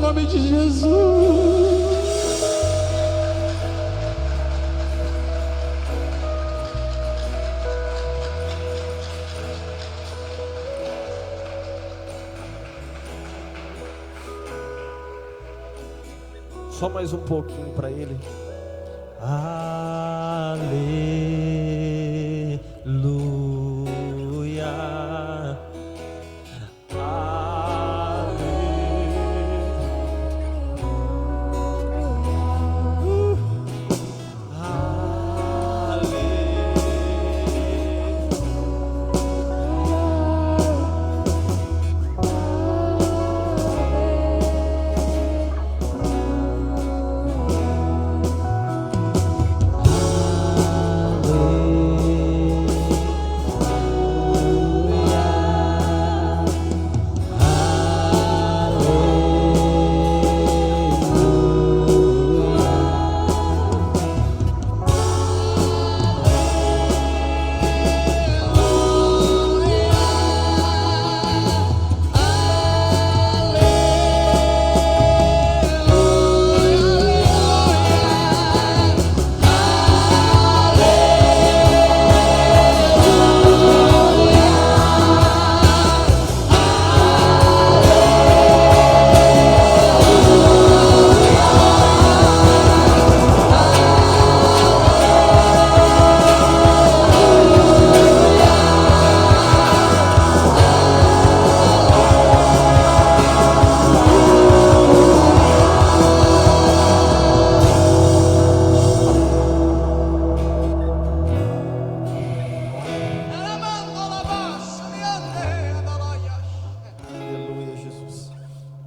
nome de Jesus. Só mais um pouquinho para Ele. Aleluia.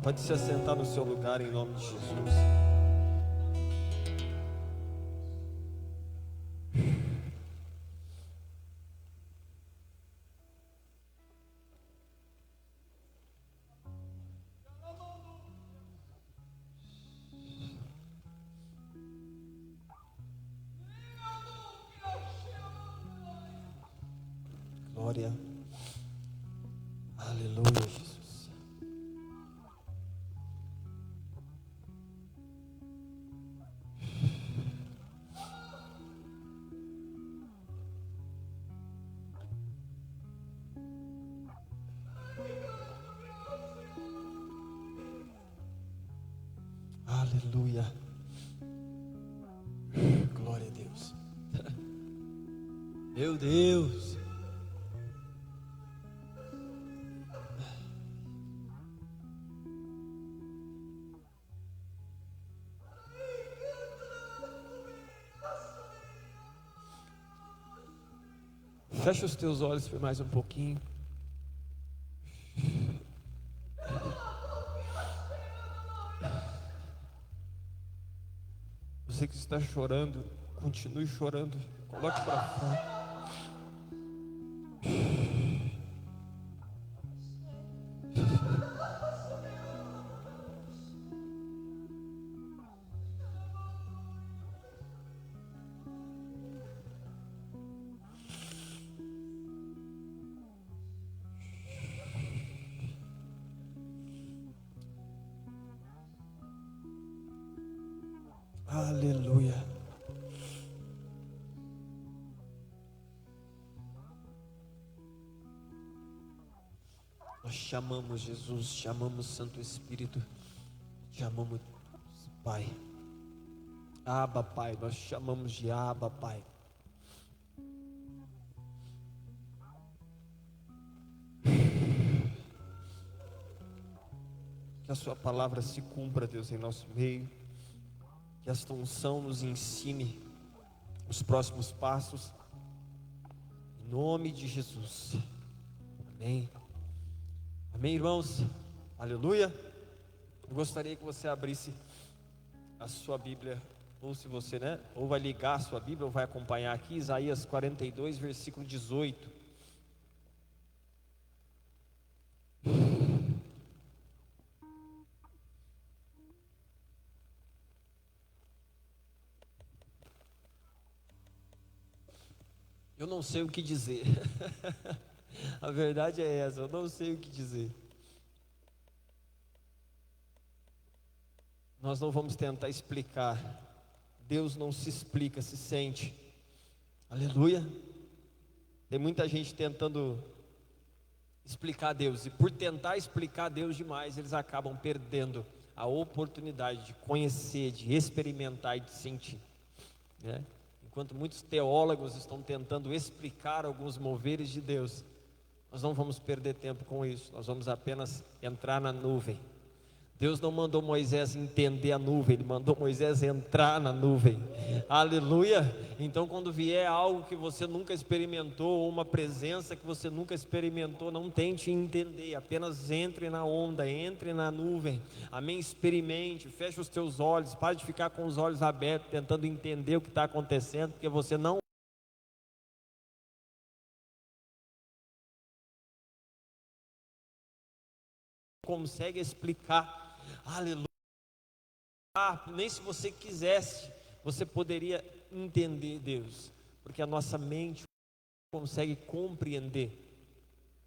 Pode se assentar no seu lugar em nome de Jesus. Glória. Aleluia, Jesus. Aleluia. Glória a Deus. Meu Deus. Fecha os teus olhos por mais um pouquinho. Você que está chorando, continue chorando. Coloque para fora. Aleluia. Nós chamamos Jesus, chamamos Santo Espírito, chamamos Pai. Abba, Pai, nós chamamos de Abba, Pai. Que a sua palavra se cumpra, Deus, em nosso meio. Que esta unção nos ensine os próximos passos. Em nome de Jesus. Amém. Amém, irmãos. Aleluia. Eu gostaria que você abrisse a sua Bíblia, ou se você, ou vai ligar a sua Bíblia, ou vai acompanhar aqui, Isaías 42, versículo 18. Eu não sei o que dizer. A verdade é essa, eu não sei o que dizer. nós não vamos tentar explicar. Deus não se explica, se sente. Aleluia. Tem muita gente tentando explicar Deus, e por tentar explicar Deus demais, eles acabam perdendo a oportunidade de conhecer, de experimentar e de sentir, né? Enquanto muitos teólogos estão tentando explicar alguns moveres de Deus, nós não vamos perder tempo com isso, nós vamos apenas entrar na nuvem. Deus não mandou Moisés entender a nuvem, Ele mandou Moisés entrar na nuvem. Aleluia! Então quando vier algo que você nunca experimentou, ou uma presença que você nunca experimentou, não tente entender, apenas entre na onda, entre na nuvem. Amém? Experimente, feche os teus olhos, pare de ficar com os olhos abertos, tentando entender o que está acontecendo, porque você não consegue explicar. Aleluia. Nem se você quisesse, você poderia entender Deus, porque a nossa mente consegue compreender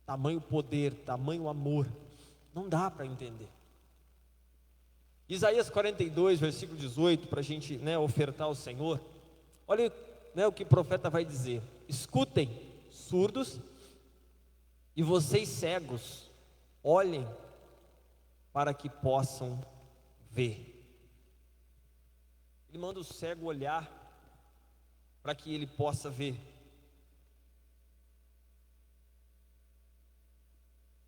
tamanho poder, tamanho amor. Não dá para entender. Isaías 42, versículo 18, para a gente, ofertar ao Senhor. Olha, o que o profeta vai dizer: escutem, surdos, e vocês cegos, olhem para que possam ver. Ele manda o cego olhar para que ele possa ver.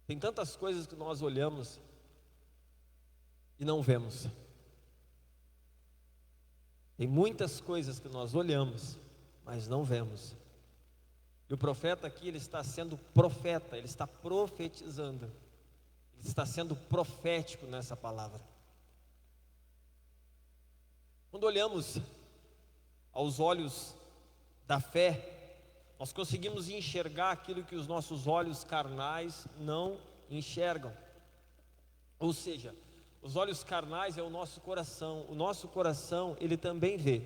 Tem tantas coisas que nós olhamos e não vemos. Tem muitas coisas que nós olhamos, mas não vemos. E o profeta aqui, ele está sendo profeta, ele está profetizando. Ele está sendo profético nessa palavra. Quando olhamos aos olhos da fé, nós conseguimos enxergar aquilo que os nossos olhos carnais não enxergam. Ou seja, os olhos carnais é o nosso coração. O nosso coração, ele também vê.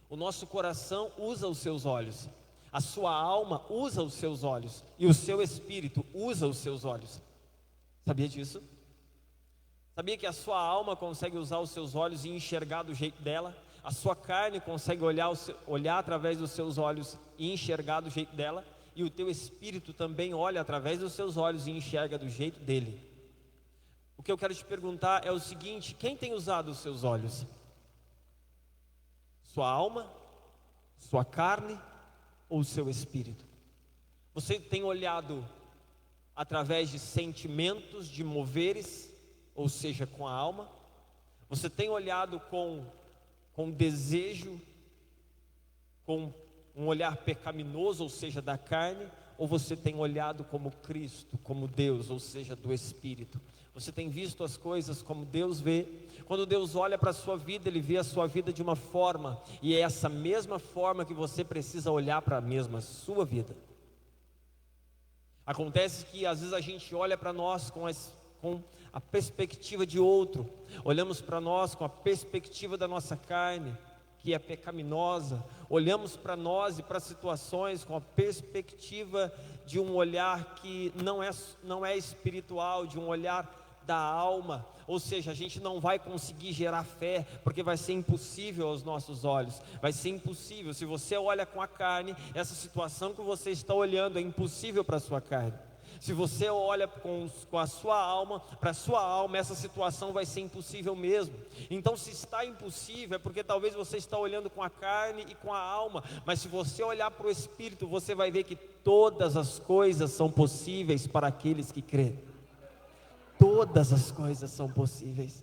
O nosso coração usa os seus olhos. A sua alma usa os seus olhos. E o seu espírito usa os seus olhos. Sabia disso? Sabia que a sua alma consegue usar os seus olhos e enxergar do jeito dela? A sua carne consegue olhar através dos seus olhos e enxergar do jeito dela? E o teu espírito também olha através dos seus olhos e enxerga do jeito dele. O que eu quero te perguntar é o seguinte: quem tem usado os seus olhos? Sua alma? Sua carne? Ou o seu espírito? Você tem olhado através de sentimentos, de moveres, ou seja, com a alma? Você tem olhado com desejo, com um olhar pecaminoso, ou seja, da carne? Ou você tem olhado como Cristo, como Deus, ou seja, do Espírito? Você tem visto as coisas como Deus vê? Quando Deus olha para a sua vida, Ele vê a sua vida de uma forma, e é essa mesma forma que você precisa olhar para a mesma sua vida. Acontece que às vezes a gente olha para nós com a perspectiva de outro, olhamos para nós com a perspectiva da nossa carne, que é pecaminosa, olhamos para nós e para situações com a perspectiva de um olhar que não é espiritual, de um olhar da alma. Ou seja, a gente não vai conseguir gerar fé, porque vai ser impossível aos nossos olhos, vai ser impossível. Se você olha com a carne, essa situação que você está olhando é impossível para a sua carne. Se você olha com a sua alma, para a sua alma, essa situação vai ser impossível mesmo. Então, se está impossível, é porque talvez você está olhando com a carne e com a alma. Mas se você olhar para o Espírito, você vai ver que todas as coisas são possíveis para aqueles que creem. Todas as coisas são possíveis.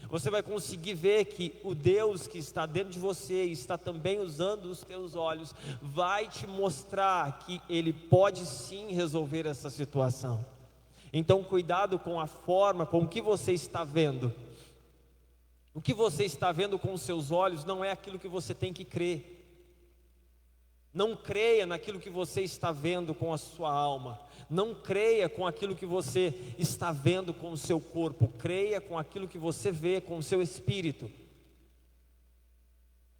Você vai conseguir ver que o Deus que está dentro de você e está também usando os teus olhos, vai te mostrar que Ele pode sim resolver essa situação. Então cuidado com a forma, com o que você está vendo. O que você está vendo com os seus olhos não é aquilo que você tem que crer. Não creia naquilo que você está vendo com a sua alma. Não creia com aquilo que você está vendo com o seu corpo. Creia com aquilo que você vê com o seu espírito.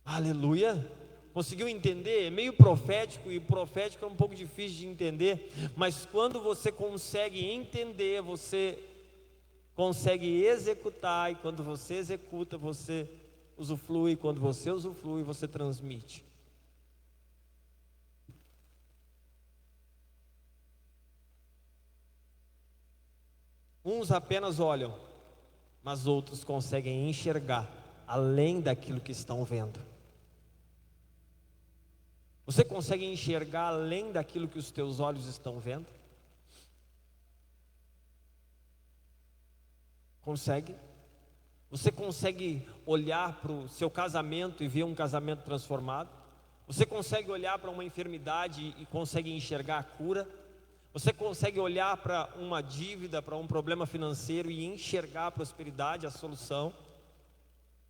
Aleluia! Conseguiu entender? É meio profético, e profético é um pouco difícil de entender. Mas quando você consegue entender, você consegue executar, e quando você executa, você usufrui, e quando você usufrui, você transmite. Uns apenas olham, mas outros conseguem enxergar além daquilo que estão vendo. Você consegue enxergar além daquilo que os teus olhos estão vendo? Consegue? Você consegue olhar para o seu casamento e ver um casamento transformado? Você consegue olhar para uma enfermidade e consegue enxergar a cura? Você consegue olhar para uma dívida, para um problema financeiro e enxergar a prosperidade, a solução?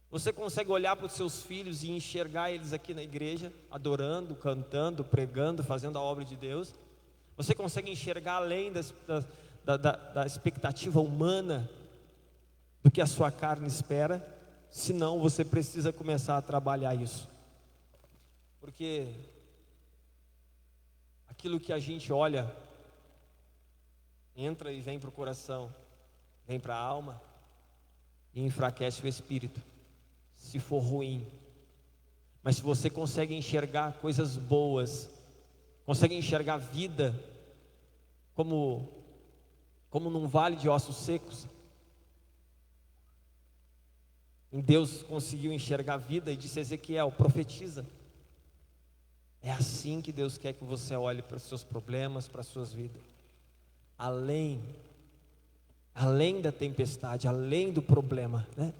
Você consegue olhar para os seus filhos e enxergar eles aqui na igreja, adorando, cantando, pregando, fazendo a obra de Deus? Você consegue enxergar além da expectativa humana, do que a sua carne espera? Se não, você precisa começar a trabalhar isso. Porque aquilo que a gente olha, entra e vem para o coração, vem para a alma e enfraquece o espírito, se for ruim. Mas se você consegue enxergar coisas boas, consegue enxergar a vida como num vale de ossos secos, em Deus conseguiu enxergar a vida e disse a Ezequiel: profetiza. É assim que Deus quer que você olhe para os seus problemas, para as suas vidas. Além da tempestade, além do problema, né?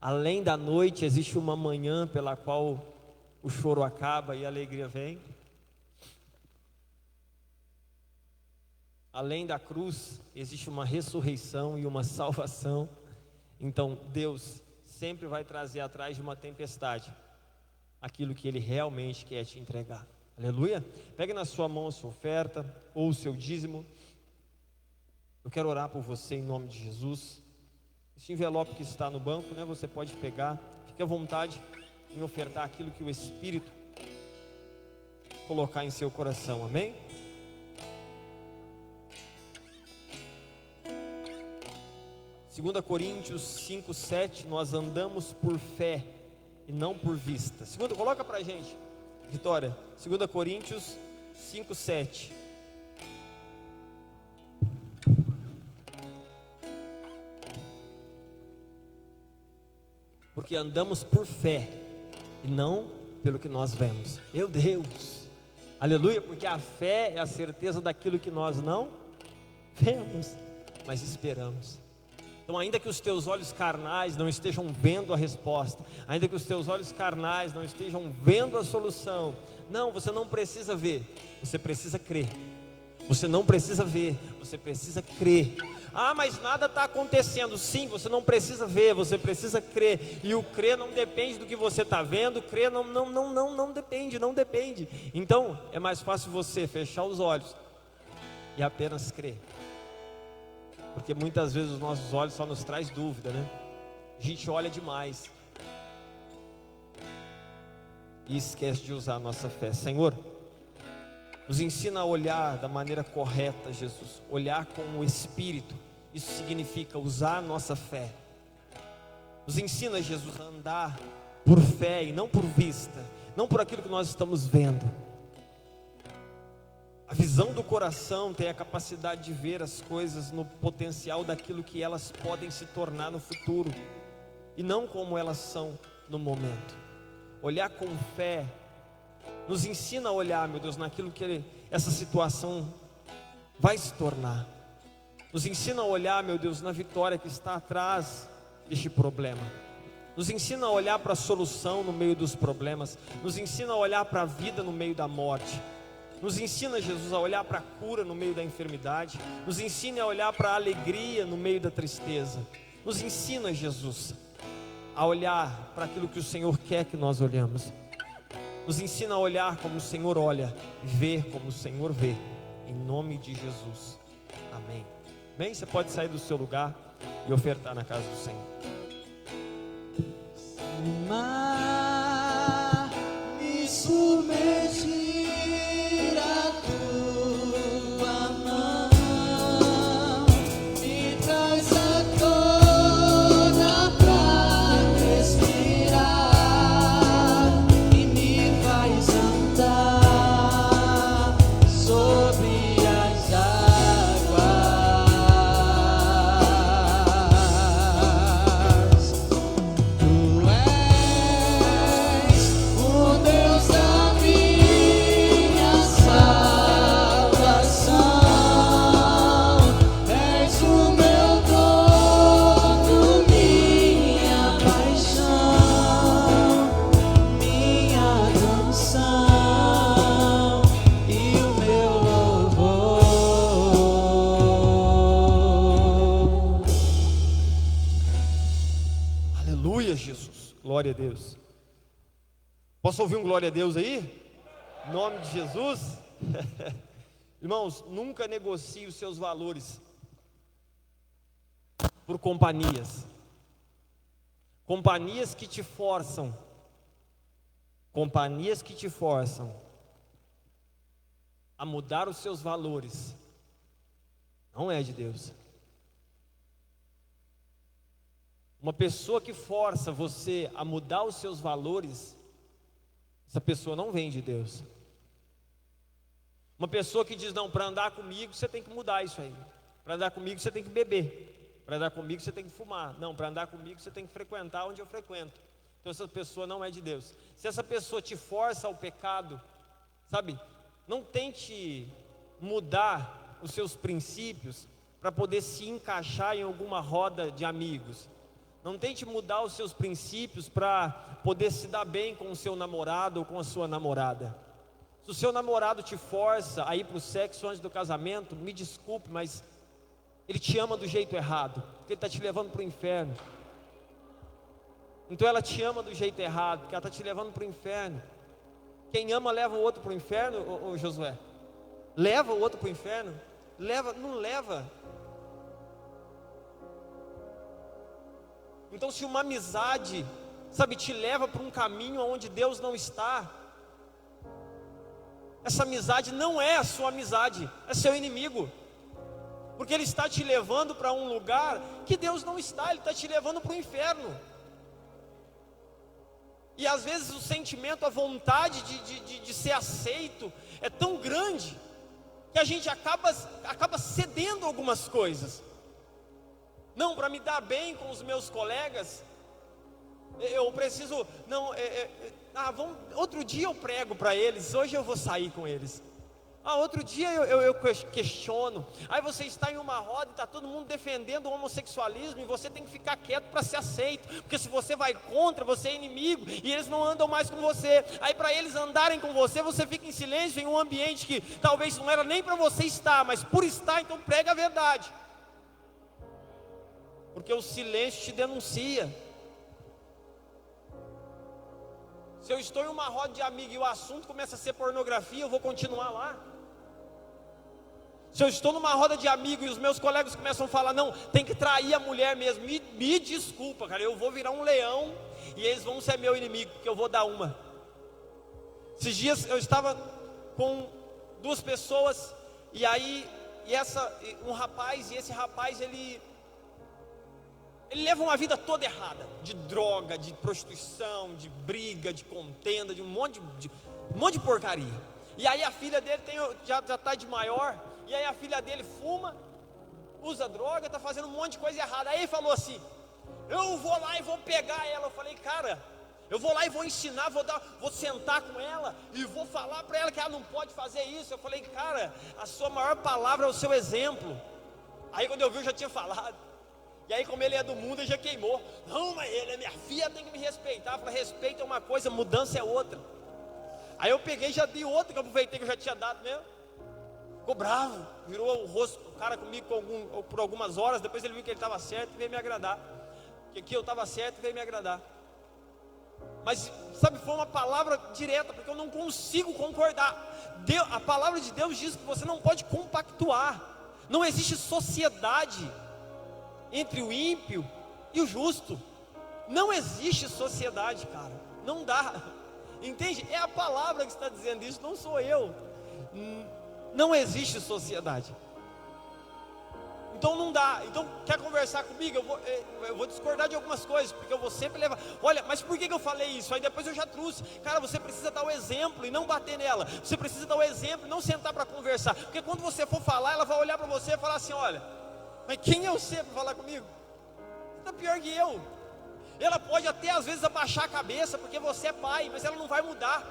Além da noite, existe uma manhã pela qual o choro acaba e a alegria vem. Além da cruz, existe uma ressurreição e uma salvação. Então, Deus sempre vai trazer atrás de uma tempestade aquilo que Ele realmente quer te entregar. Aleluia? Pegue na sua mão a sua oferta ou o seu dízimo. Eu quero orar por você em nome de Jesus. Esse envelope que está no banco, né, você pode pegar. Fique à vontade em ofertar aquilo que o Espírito colocar em seu coração. Amém? Segunda Coríntios 5:7, nós andamos por fé e não por vista. Segunda, coloca pra gente, Vitória. 2 Coríntios 5:7. Porque andamos por fé e não pelo que nós vemos. Meu Deus, aleluia, porque a fé é a certeza daquilo que nós não vemos, mas esperamos. Então, ainda que os teus olhos carnais não estejam vendo a resposta, ainda que os teus olhos carnais não estejam vendo a solução, não, você não precisa ver, você precisa crer. Você não precisa ver, você precisa crer. Ah, mas nada está acontecendo. Sim, você não precisa ver, você precisa crer. E o crer não depende do que você está vendo. Crer não depende. Então, é mais fácil você fechar os olhos e apenas crer. Porque muitas vezes os nossos olhos só nos traz dúvida, né? A gente olha demais e esquece de usar a nossa fé. Senhor, nos ensina a olhar da maneira correta, Jesus. Olhar com o Espírito. Isso significa usar a nossa fé. Nos ensina, Jesus, a andar por fé e não por vista. Não por aquilo que nós estamos vendo. A visão do coração tem a capacidade de ver as coisas no potencial daquilo que elas podem se tornar no futuro. E não como elas são no momento. Olhar com fé nos ensina a olhar, meu Deus, naquilo que essa situação vai se tornar. Nos ensina a olhar, meu Deus, na vitória que está atrás deste problema. Nos ensina a olhar para a solução no meio dos problemas. Nos ensina a olhar para a vida no meio da morte. Nos ensina, Jesus, a olhar para a cura no meio da enfermidade. Nos ensina a olhar para a alegria no meio da tristeza. Nos ensina, Jesus, a olhar para aquilo que o Senhor quer que nós olhamos. Nos ensina a olhar como o Senhor olha, ver como o Senhor vê, em nome de Jesus, amém. Bem, você pode sair do seu lugar e ofertar na casa do Senhor. Me submergir a tua mão, me traz a glória a Deus. Posso ouvir um glória a Deus aí? Em nome de Jesus. Irmãos, nunca negocie os seus valores por companhias. Companhias que te forçam. Companhias que te forçam a mudar os seus valores. Não é de Deus. Uma pessoa que força você a mudar os seus valores, essa pessoa não vem de Deus. Uma pessoa que diz, não, para andar comigo você tem que mudar isso aí. Para andar comigo você tem que beber. Para andar comigo você tem que fumar. Não, para andar comigo você tem que frequentar onde eu frequento. Então essa pessoa não é de Deus. Se essa pessoa te força ao pecado, sabe, não tente mudar os seus princípios para poder se encaixar em alguma roda de amigos. Não tente mudar os seus princípios para poder se dar bem com o seu namorado ou com a sua namorada. Se o seu namorado te força a ir para o sexo antes do casamento, me desculpe, mas ele te ama do jeito errado, porque ele está te levando para o inferno. Então ela te ama do jeito errado, porque ela está te levando para o inferno. Quem ama leva o outro para o inferno, ô Josué? Leva o outro para o inferno? Leva, não leva. Então se uma amizade, sabe, te leva para um caminho onde Deus não está, essa amizade não é a sua amizade, é seu inimigo. Porque ele está te levando para um lugar que Deus não está, ele está te levando para o inferno. E às vezes o sentimento, a vontade de ser aceito é tão grande que a gente acaba cedendo algumas coisas. Não, para me dar bem com os meus colegas, eu preciso, não, outro dia eu prego para eles, hoje eu vou sair com eles. Outro dia eu questiono. Aí você está em uma roda e está todo mundo defendendo o homossexualismo e você tem que ficar quieto para ser aceito, porque se você vai contra, você é inimigo e eles não andam mais com você. Aí para eles andarem com você, você fica em silêncio em um ambiente que talvez não era nem para você estar, mas por estar, então prega a verdade, porque o silêncio te denuncia. Se eu estou em uma roda de amigos e o assunto começa a ser pornografia, eu vou continuar lá? Se eu estou numa roda de amigos e os meus colegas começam a falar, não, tem que trair a mulher mesmo, me desculpa, cara, eu vou virar um leão e eles vão ser meu inimigo, porque eu vou dar uma. Esses dias eu estava com duas pessoas e aí um rapaz, e esse rapaz ele leva uma vida toda errada, de droga, de prostituição, de briga, de contenda, de um monte de porcaria. E aí a filha dele já está de maior, e aí a filha dele fuma, usa droga, está fazendo um monte de coisa errada. Aí ele falou assim, eu vou lá e vou pegar ela. Eu falei, cara, eu vou lá e vou ensinar, vou sentar com ela e vou falar para ela que ela não pode fazer isso. Eu falei, cara, a sua maior palavra é o seu exemplo. Aí quando eu vi, eu já tinha falado. E aí como ele é do mundo, ele já queimou. Não, mas ele é minha filha, tem que me respeitar. Eu falei, respeito é uma coisa, mudança é outra. Aí eu peguei e já dei outra, que eu aproveitei que eu já tinha dado mesmo. Ficou bravo, virou o rosto do cara comigo por algumas horas. Depois ele viu que ele estava certo e veio me agradar, que aqui eu estava certo e veio me agradar. Mas sabe, foi uma palavra direta, porque eu não consigo concordar. A palavra de Deus diz que você não pode compactuar. Não existe sociedade entre o ímpio e o justo. Não existe sociedade, cara. Não dá. Entende? É a palavra que está dizendo isso, não sou eu. Não existe sociedade. Então não dá. Então quer conversar comigo? Eu vou discordar de algumas coisas, porque eu vou sempre levar. Olha, mas por que eu falei isso? Aí depois eu já trouxe. Cara, você precisa dar o exemplo e não bater nela. Você precisa dar o exemplo e não sentar para conversar. Porque quando você for falar, ela vai olhar para você e falar assim, olha, mas quem é você para falar comigo? Você está pior que eu. Ela pode até às vezes abaixar a cabeça, porque você é pai, mas ela não vai mudar.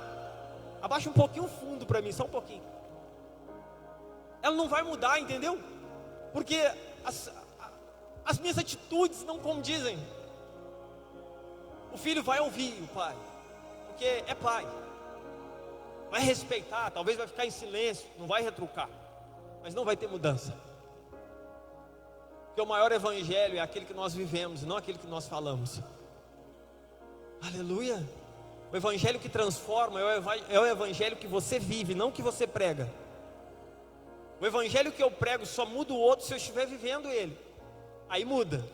Abaixa um pouquinho o fundo para mim, só um pouquinho. Ela não vai mudar, entendeu? Porque as minhas atitudes não condizem. O filho vai ouvir o pai, porque é pai. Vai respeitar, talvez vai ficar em silêncio, não vai retrucar, mas não vai ter mudança. Porque o maior evangelho é aquele que nós vivemos, não aquele que nós falamos. Aleluia. O evangelho que transforma é o evangelho que você vive, não que você prega. O evangelho que eu prego só muda o outro se eu estiver vivendo ele. Aí muda,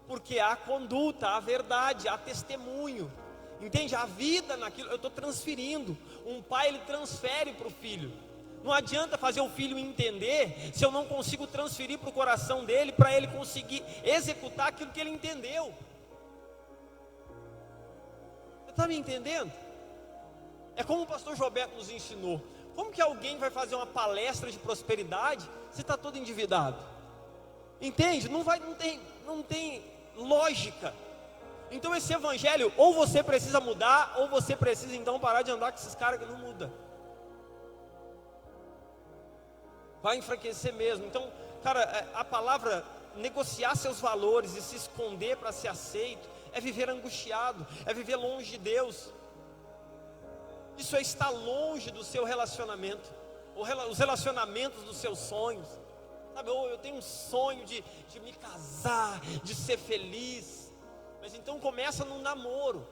porque há conduta, há verdade, há testemunho. Entende? A vida naquilo, eu estou transferindo. Um pai, ele transfere para o filho. Não adianta fazer o filho entender se eu não consigo transferir para o coração dele, para ele conseguir executar aquilo que ele entendeu. Você está me entendendo? É como o pastor Gilberto nos ensinou. Como que alguém vai fazer uma palestra de prosperidade se está todo endividado? Entende? Não tem lógica. Então esse evangelho, ou você precisa mudar, ou você precisa então parar de andar com esses caras que não mudam. Vai enfraquecer mesmo. Então, cara, a palavra negociar seus valores e se esconder para ser aceito, é viver angustiado, é viver longe de Deus. Isso é estar longe do seu relacionamento, os relacionamentos dos seus sonhos. Sabe, eu tenho um sonho de me casar, de ser feliz. Mas então começa num namoro.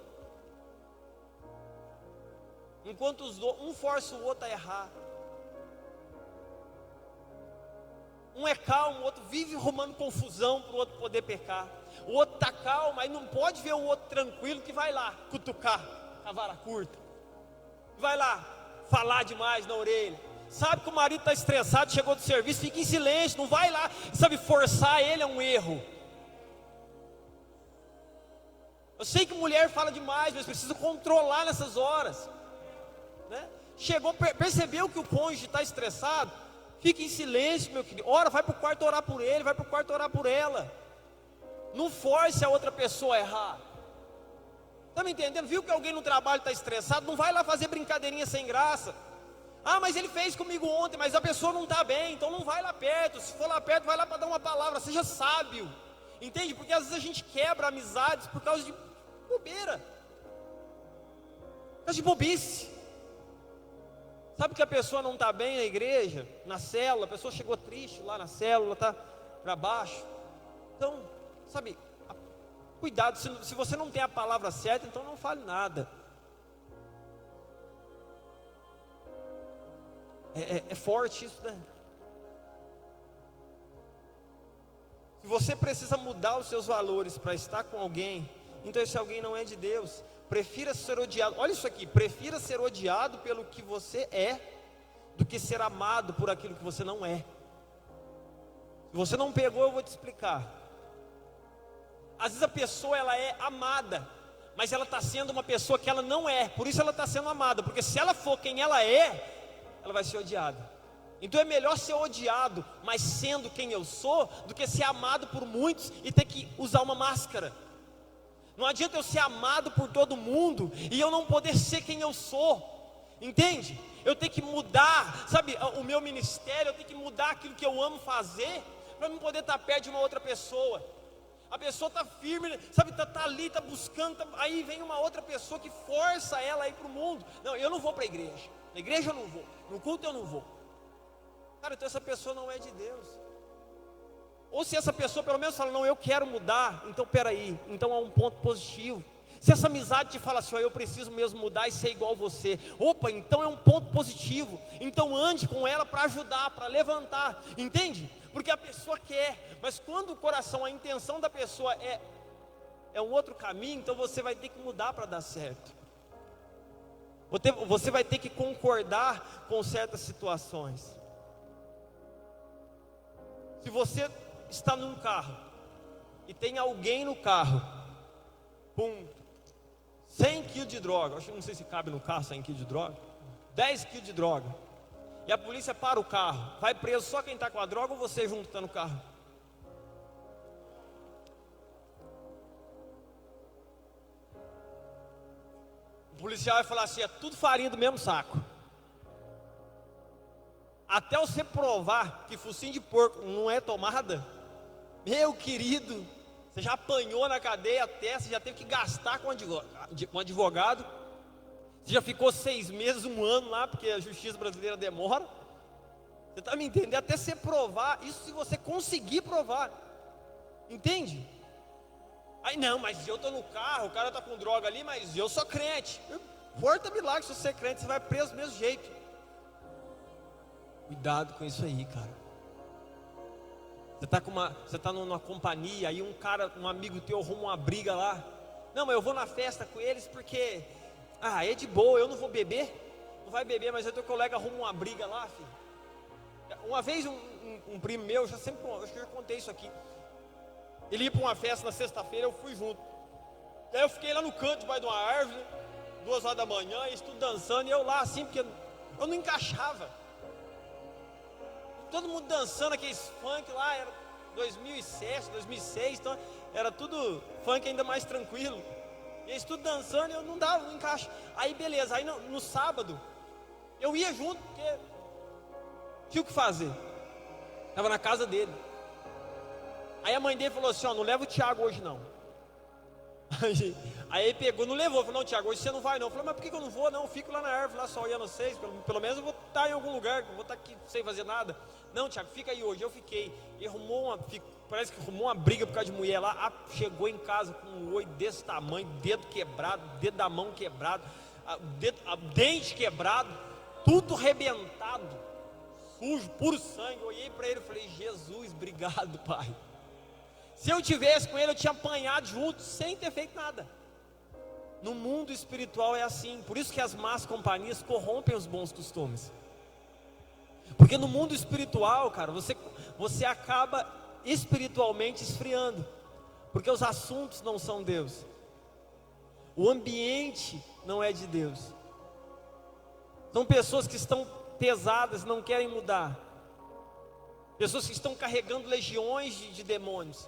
Enquanto um força o outro a errar. Um é calmo, o outro vive arrumando confusão para o outro poder pecar. O outro está calmo, aí não pode ver o outro tranquilo que vai lá cutucar a vara curta. Vai lá falar demais na orelha. Sabe que o marido está estressado, chegou do serviço, fica em silêncio, não vai lá. Sabe, forçar ele é um erro. Eu sei que mulher fala demais, mas precisa controlar nessas horas, né? Chegou, percebeu que o cônjuge está estressado, fica em silêncio, meu querido. Ora, vai para o quarto orar por ele, vai para o quarto orar por ela. Não force a outra pessoa a errar. Está me entendendo? Viu que alguém no trabalho está estressado, não vai lá fazer brincadeirinha sem graça. Ah, mas ele fez comigo ontem, mas a pessoa não está bem, então não vai lá perto. Se for lá perto, vai lá para dar uma palavra, seja sábio. Entende? Porque às vezes a gente quebra amizades por causa de bobeira, por causa de bobice. Sabe que a pessoa não está bem na igreja, na célula, a pessoa chegou triste lá na célula, está para baixo. Então, sabe, cuidado, se você não tem a palavra certa, então não fale nada. É forte isso, né? Se você precisa mudar os seus valores para estar com alguém, então esse alguém não é de Deus. Prefira ser odiado, olha isso aqui, prefira ser odiado pelo que você é, do que ser amado por aquilo que você não é. Se você não pegou, eu vou te explicar. Às vezes a pessoa, ela é amada, mas ela está sendo uma pessoa que ela não é, por isso ela está sendo amada, porque se ela for quem ela é, ela vai ser odiada. Então é melhor ser odiado, mas sendo quem eu sou, do que ser amado por muitos e ter que usar uma máscara. Não adianta eu ser amado por todo mundo e eu não poder ser quem eu sou. Entende? Eu tenho que mudar, sabe, o meu ministério, eu tenho que mudar aquilo que eu amo fazer, para não poder estar perto de uma outra pessoa. A pessoa está firme, sabe, está ali, está buscando, aí vem uma outra pessoa que força ela a ir para o mundo. Não, eu não vou para a igreja. Na igreja eu não vou, no culto eu não vou. Cara, então essa pessoa não é de Deus. Ou se essa pessoa pelo menos fala, não, eu quero mudar, então peraí, então há um ponto positivo. Se essa amizade te fala assim, ó, eu preciso mesmo mudar e ser igual você, opa, então é um ponto positivo. Então ande com ela para ajudar, para levantar, entende? Porque a pessoa quer, mas quando o coração, a intenção da pessoa é um outro caminho, então você vai ter que mudar para dar certo. Você vai ter que concordar com certas situações. Se você está num carro e tem alguém no carro, 100 kg de droga, não sei se cabe no carro 100 kg de droga, 10 kg de droga, e a polícia para o carro, vai preso só quem está com a droga ou você junto está no carro? O policial vai falar assim, é tudo farinha do mesmo saco. Até você provar que focinho de porco não é tomada, meu querido, você já apanhou na cadeia até, você já teve que gastar com advogado, você já ficou 6 meses, 1 ano lá, porque a justiça brasileira demora. Você está me entendendo? Até você provar, isso se você conseguir provar, entende? Aí não, mas eu tô no carro, o cara tá com droga ali, mas eu sou crente. Porta milagre, se você é crente, você vai preso do mesmo jeito. Cuidado com isso aí, cara. Você tá numa companhia, aí um amigo teu arruma uma briga lá. Não, mas eu vou na festa com eles porque é de boa, eu não vou beber. Não vai beber, mas o teu colega arruma uma briga lá, filho. Uma vez um primo meu, acho que eu já contei isso aqui. Ele ia para uma festa na sexta-feira, eu fui junto. Aí eu fiquei lá no canto, debaixo de uma árvore, 2 horas da manhã, eles tudo dançando, e eu lá assim, porque eu não encaixava. Todo mundo dançando aqueles funk lá, era 2007, 2006, então era tudo funk ainda mais tranquilo. E eles tudo dançando, e eu não encaixo. Aí beleza, aí no sábado, eu ia junto, porque tinha o que fazer. Estava na casa dele. Aí a mãe dele falou assim, não leva o Tiago hoje não. Aí ele pegou, não levou, falou, não Tiago, hoje você não vai não. Eu falei, mas por que eu não vou não? Eu fico lá na árvore, lá só olhando vocês, pelo menos eu vou estar em algum lugar, não vou estar aqui sem fazer nada. Não Tiago, fica aí hoje. Eu fiquei, ele parece que arrumou uma briga por causa de mulher lá. Chegou em casa com um olho desse tamanho, dedo quebrado, dedo da mão quebrado, dente quebrado, tudo arrebentado, sujo, puro sangue. Eu olhei para ele e falei, Jesus, obrigado Pai. Se eu tivesse com ele, eu tinha apanhado junto, sem ter feito nada. No mundo espiritual é assim. Por isso que as más companhias corrompem os bons costumes. Porque no mundo espiritual, cara, você acaba espiritualmente esfriando. Porque os assuntos não são Deus. O ambiente não é de Deus. São pessoas que estão pesadas, não querem mudar. Pessoas que estão carregando legiões de demônios.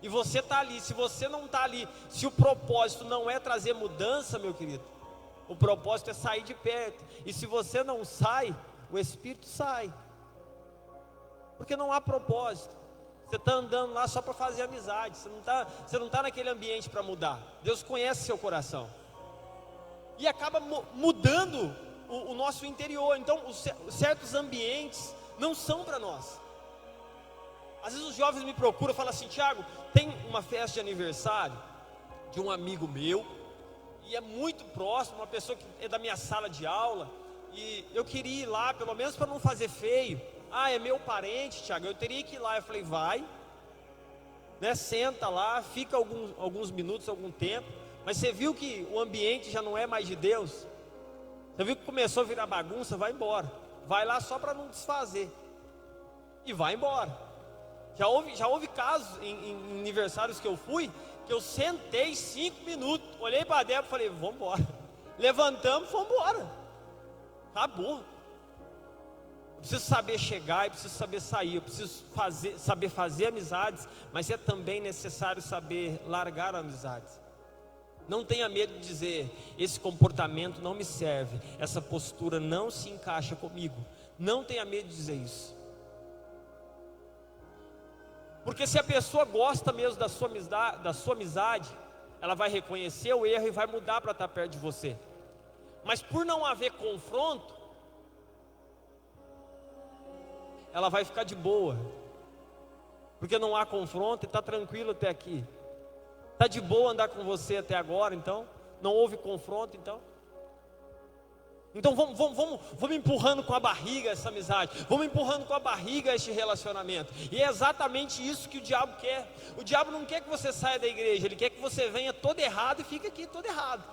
E você está ali. Se você não está ali, se o propósito não é trazer mudança, meu querido, o propósito é sair de perto. E se você não sai, o Espírito sai. Porque não há propósito. Você está andando lá só para fazer amizade. Você não tá naquele ambiente para mudar. Deus conhece seu coração. E acaba mudando o nosso interior. Então, certos ambientes não são para nós. Às vezes os jovens me procuram e falam assim, Tiago, tem uma festa de aniversário de um amigo meu, e é muito próximo, uma pessoa que é da minha sala de aula, e eu queria ir lá, pelo menos para não fazer feio. É meu parente, Tiago, eu teria que ir lá. Eu falei, vai, né, senta lá, fica alguns minutos, algum tempo, mas você viu que o ambiente já não é mais de Deus? Você viu que começou a virar bagunça? Vai embora. Vai lá só para não desfazer, e vai embora. Já houve casos em aniversários que eu fui, que eu sentei 5 minutos, olhei para a Débora e falei, vamos embora. Levantamos, vamos embora. Acabou. Eu preciso saber chegar, eu preciso saber sair, eu preciso saber fazer amizades, mas é também necessário saber largar amizades. Não tenha medo de dizer, esse comportamento não me serve, essa postura não se encaixa comigo. Não tenha medo de dizer isso. Porque se a pessoa gosta mesmo da sua amizade, ela vai reconhecer o erro e vai mudar para estar perto de você. Mas por não haver confronto, ela vai ficar de boa. Porque não há confronto e está tranquilo até aqui. Está de boa andar com você até agora, então? Não houve confronto, então? Então vamos empurrando com a barriga essa amizade, vamos empurrando com a barriga este relacionamento. E é exatamente isso que o diabo quer. O diabo não quer que você saia da igreja, ele quer que você venha todo errado e fique aqui todo errado.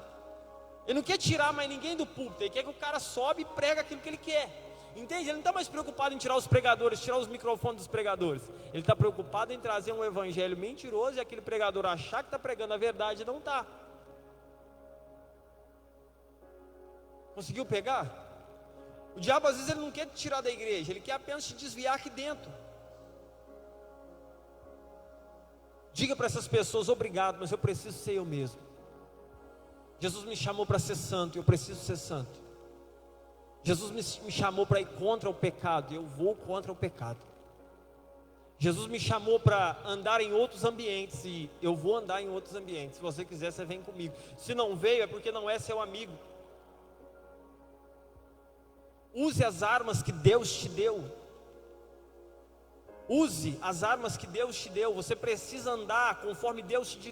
Ele não quer tirar mais ninguém do púlpito, ele quer que o cara sobe e prega aquilo que ele quer. Entende? Ele não está mais preocupado em tirar os pregadores, tirar os microfones dos pregadores. Ele está preocupado em trazer um evangelho mentiroso e aquele pregador achar que está pregando a verdade e não está. Conseguiu pegar? O diabo às vezes ele não quer te tirar da igreja, ele quer apenas te desviar aqui dentro. Diga para essas pessoas, obrigado, mas eu preciso ser eu mesmo. Jesus me chamou para ser santo e eu preciso ser santo. Jesus me chamou para ir contra o pecado e eu vou contra o pecado. Jesus me chamou para andar em outros ambientes e eu vou andar em outros ambientes. Se você quiser, você vem comigo. Se não veio, é porque não é seu amigo. Use as armas que Deus te deu. Use as armas que Deus te deu. Você precisa andar conforme Deus te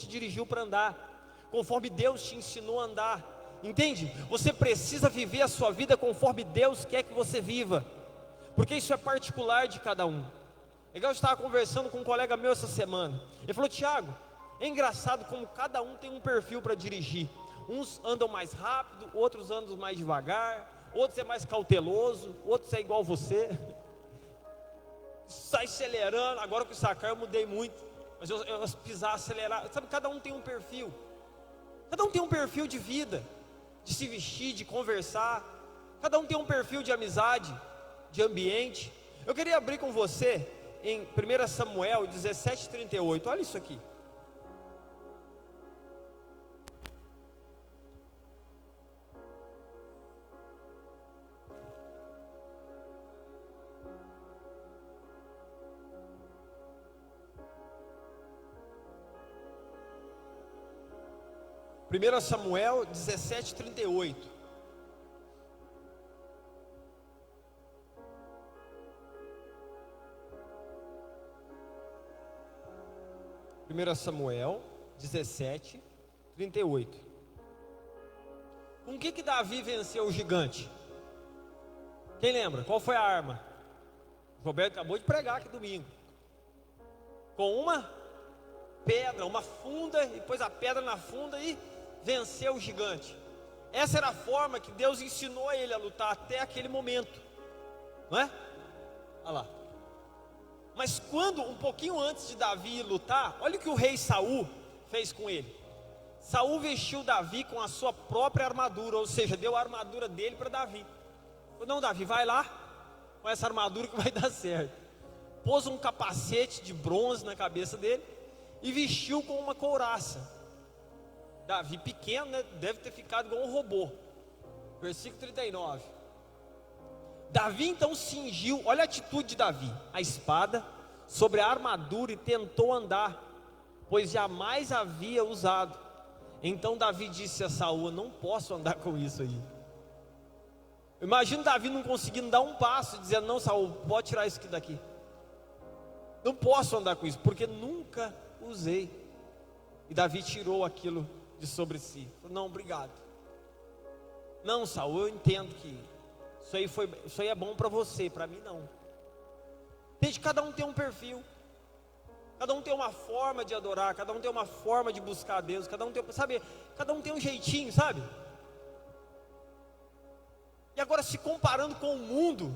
dirigiu para andar, conforme Deus te ensinou a andar. Entende? Você precisa viver a sua vida conforme Deus quer que você viva, porque isso é particular de cada um. Eu estava conversando com um colega meu essa semana. Ele falou: Tiago, é engraçado como cada um tem um perfil para dirigir. Uns andam mais rápido, outros andam mais devagar, outros é mais cauteloso, outros é igual você, sai acelerando. Agora com o sacar eu mudei muito, mas eu pisar, acelerar, sabe, cada um tem um perfil. Cada um tem um perfil de vida, de se vestir, de conversar. Cada um tem um perfil de amizade, de ambiente. Eu queria abrir com você em 1 Samuel 17:38, olha isso aqui. Primeiro Samuel 17:38. Primeiro Samuel 17:38. Com que Davi venceu o gigante? Quem lembra? Qual foi a arma? O Roberto acabou de pregar aqui domingo. Com uma pedra, uma funda, e pôs a pedra na funda e venceu o gigante. Essa era a forma que Deus ensinou a ele a lutar até aquele momento, não é? Olha lá. Mas quando, um pouquinho antes de Davi ir lutar, olha o que o rei Saul fez com ele. Saul vestiu Davi com a sua própria armadura, ou seja, deu a armadura dele para Davi. Falou: não, Davi, vai lá com essa armadura que vai dar certo. Pôs um capacete de bronze na cabeça dele e vestiu com uma couraça. Davi pequeno, né? Deve ter ficado igual um robô. Versículo 39. Davi então cingiu, olha a atitude de Davi, a espada sobre a armadura e tentou andar, pois jamais havia usado. Então Davi disse a Saul: não posso andar com isso aí. Imagina Davi não conseguindo dar um passo, dizendo: não, Saul, pode tirar isso aqui daqui. Não posso andar com isso, porque nunca usei. E Davi tirou aquilo de sobre si. Falou: não, obrigado. Não, Saul, eu entendo que isso aí é bom para você, para mim não. Desde que cada um tem um perfil, cada um tem uma forma de adorar, cada um tem uma forma de buscar a Deus, cada um tem, sabe, cada um tem um jeitinho, sabe? E agora, se comparando com o mundo,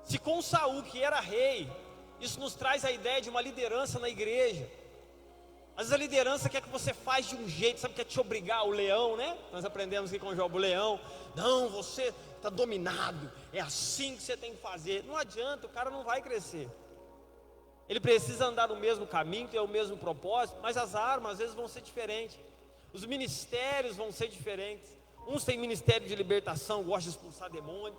se com Saul, que era rei, isso nos traz a ideia de uma liderança na igreja. Às vezes a liderança quer que você faz de um jeito, sabe, quer te obrigar, o leão, né? Nós aprendemos aqui com o Job, o leão. Não, você está dominado, é assim que você tem que fazer. Não adianta, o cara não vai crescer. Ele precisa andar no mesmo caminho, ter o mesmo propósito, mas as armas às vezes vão ser diferentes. Os ministérios vão ser diferentes. Uns têm ministério de libertação, gostam de expulsar demônio.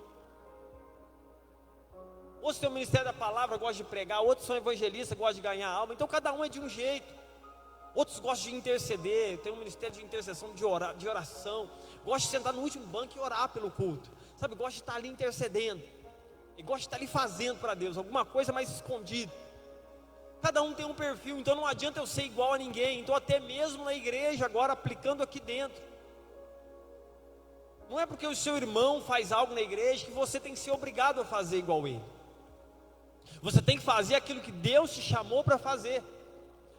Outros têm o ministério da palavra, gostam de pregar. Outros são evangelistas, gostam de ganhar alma. Então cada um é de um jeito. Outros gostam de interceder, tem um ministério de intercessão, de oração. Gosta de sentar no último banco e orar pelo culto, sabe, gosta de estar ali intercedendo, e gosta de estar ali fazendo para Deus, alguma coisa mais escondida. Cada um tem um perfil, então não adianta eu ser igual a ninguém. Então até mesmo na igreja, agora aplicando aqui dentro, não é porque o seu irmão faz algo na igreja que você tem que ser obrigado a fazer igual ele. Você tem que fazer aquilo que Deus te chamou para fazer.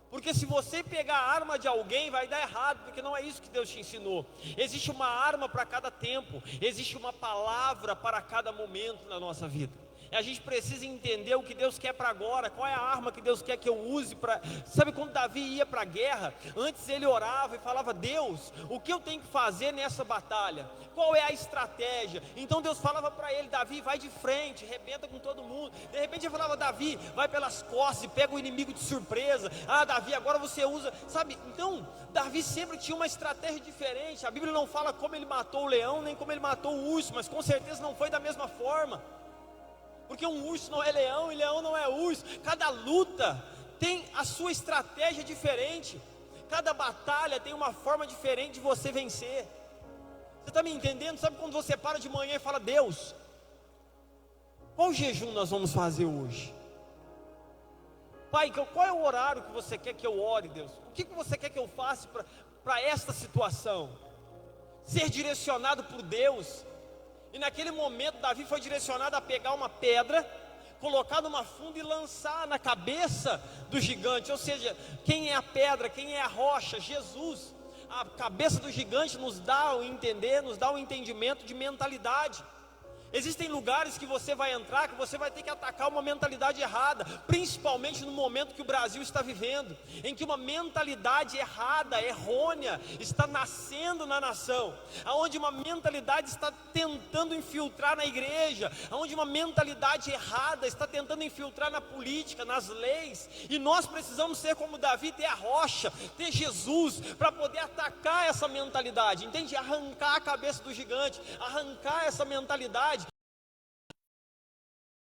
Porque se você pegar a arma de alguém, vai dar errado, porque não é isso que Deus te ensinou. Existe uma arma para cada tempo, existe uma palavra para cada momento na nossa vida. E a gente precisa entender o que Deus quer para agora, qual é a arma que Deus quer que eu use para... Sabe quando Davi ia para a guerra, antes ele orava e falava: Deus, o que eu tenho que fazer nessa batalha? Qual é a estratégia? Então Deus falava para ele: Davi, vai de frente, arrebenta com todo mundo. De repente ele falava: Davi, vai pelas costas e pega o inimigo de surpresa. Ah, Davi, agora você usa, sabe? Então, Davi sempre tinha uma estratégia diferente. A Bíblia não fala como ele matou o leão, nem como ele matou o urso, mas com certeza não foi da mesma forma. Porque um urso não é leão e leão não é urso. Cada luta tem a sua estratégia diferente. Cada batalha tem uma forma diferente de você vencer. Você está me entendendo? Sabe quando você para de manhã e fala: Deus, Qual jejum nós vamos fazer hoje? Pai, qual é o horário que você quer que eu ore, Deus? O que você quer que eu faça para esta situação? Ser direcionado por Deus. E naquele momento Davi foi direcionado a pegar uma pedra, colocar numa funda e lançar na cabeça do gigante. Ou seja, quem é a pedra, quem é a rocha? Jesus. A cabeça do gigante nos dá o entender, nos dá o entendimento de mentalidade. Existem lugares que você vai entrar, que você vai ter que atacar uma mentalidade errada, principalmente no momento que o Brasil está vivendo, em que uma mentalidade errada, errônea, está nascendo na nação, aonde uma mentalidade está tentando infiltrar na igreja, aonde uma mentalidade errada está tentando infiltrar na política, nas leis, e nós precisamos ser como Davi, ter a rocha, ter Jesus, para poder atacar essa mentalidade, entende? Arrancar a cabeça do gigante, arrancar essa mentalidade,